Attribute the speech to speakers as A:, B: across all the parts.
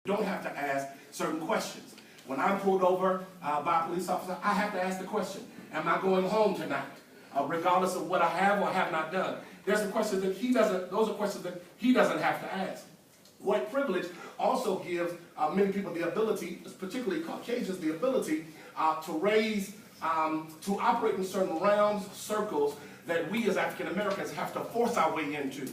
A: don't have to ask certain questions. When I'm pulled over by a police officer, I have to ask the question, am I going home tonight? Regardless of what I have or have not done. There's a question that those are questions that he doesn't have to ask. White privilege also gives many people the ability, particularly Caucasians, the ability to operate in certain realms, circles that we as African Americans have to force our way into.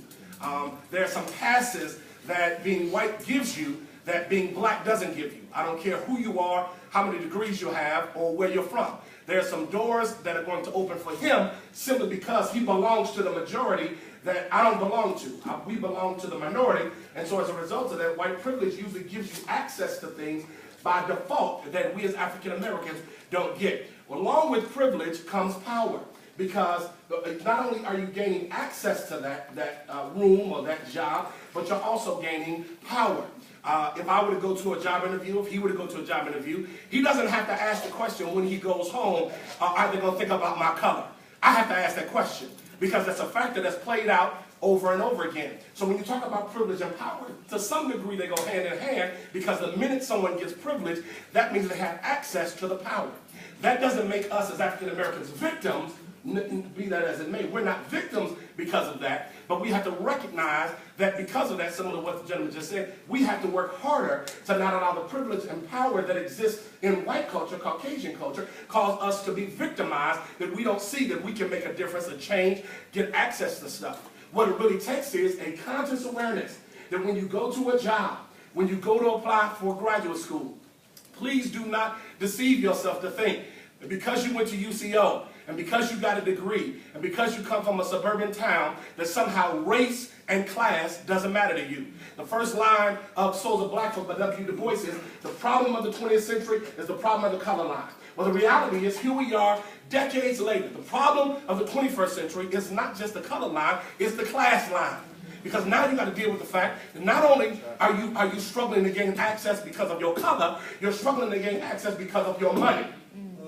A: There are some passes that being white gives you that being black doesn't give you. I don't care who you are, how many degrees you have, or where you're from. There are some doors that are going to open for him simply because he belongs to the majority that I don't belong to. We belong to the minority, and so as a result of that, white privilege usually gives you access to things by default that we as African Americans don't get. Well, along with privilege comes power, because not only are you gaining access to that room or that job, but you're also gaining power. If I were to go to a job interview, if he were to go to a job interview, he doesn't have to ask the question when he goes home, are they going to think about my color? I have to ask that question because that's a factor that's played out over and over again. So when you talk about privilege and power, to some degree they go hand in hand, because the minute someone gets privilege, that means they have access to the power. That doesn't make us as African Americans victims, be that as it may. We're not victims because of that, but we have to recognize that because of that, similar to what the gentleman just said, we have to work harder to not allow the privilege and power that exists in white culture, Caucasian culture, cause us to be victimized, that we don't see that we can make a difference, a change, get access to stuff. What it really takes is a conscious awareness that when you go to a job, when you go to apply for graduate school, please do not deceive yourself to think that because you went to UCO, and because you got a degree, and because you come from a suburban town, that somehow race and class doesn't matter to you. The first line of Souls of Black Folk by W. Du Bois is, the problem of the 20th century is the problem of the color line. Well, the reality is, here we are decades later. The problem of the 21st century is not just the color line, it's the class line. Because now you got to deal with the fact that not only are you struggling to gain access because of your color, you're struggling to gain access because of your money,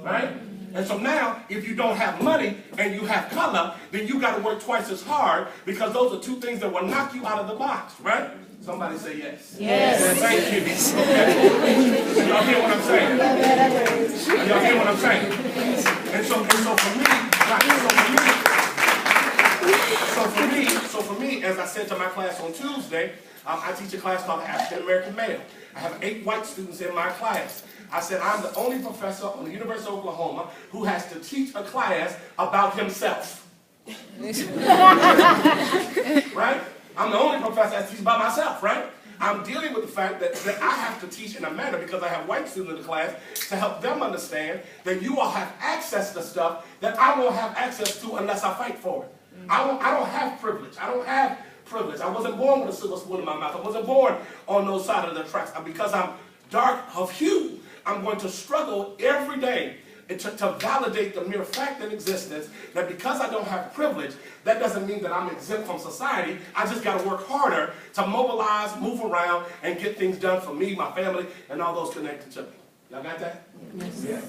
A: right? And so now, if you don't have money and you have color, then you got to work twice as hard, because those are two things that will knock you out of the box, right? Somebody say yes.
B: Yes.
A: Thank you. Okay. Y'all hear what I'm saying? Y'all hear what I'm saying? And so for me, as I said to my class on Tuesday, I teach a class called African American Male. I have 8 white students in my class. I said, I'm the only professor on the University of Oklahoma who has to teach a class about himself. Right? I'm the only professor that teaches about myself, right? I'm dealing with the fact that I have to teach in a manner, because I have white students in the class, to help them understand that you all have access to stuff that I won't have access to unless I fight for it. I don't have privilege. I don't have privilege. I wasn't born with a silver spoon in my mouth. I wasn't born on those sides of the tracks. Because I'm dark of hue, I'm going to struggle every day to validate the mere fact in existence that because I don't have privilege, that doesn't mean that I'm exempt from society. I just got to work harder to mobilize, move around, and get things done for me, my family, and all those connected to me. Y'all got that?
B: Yes.
A: Yeah.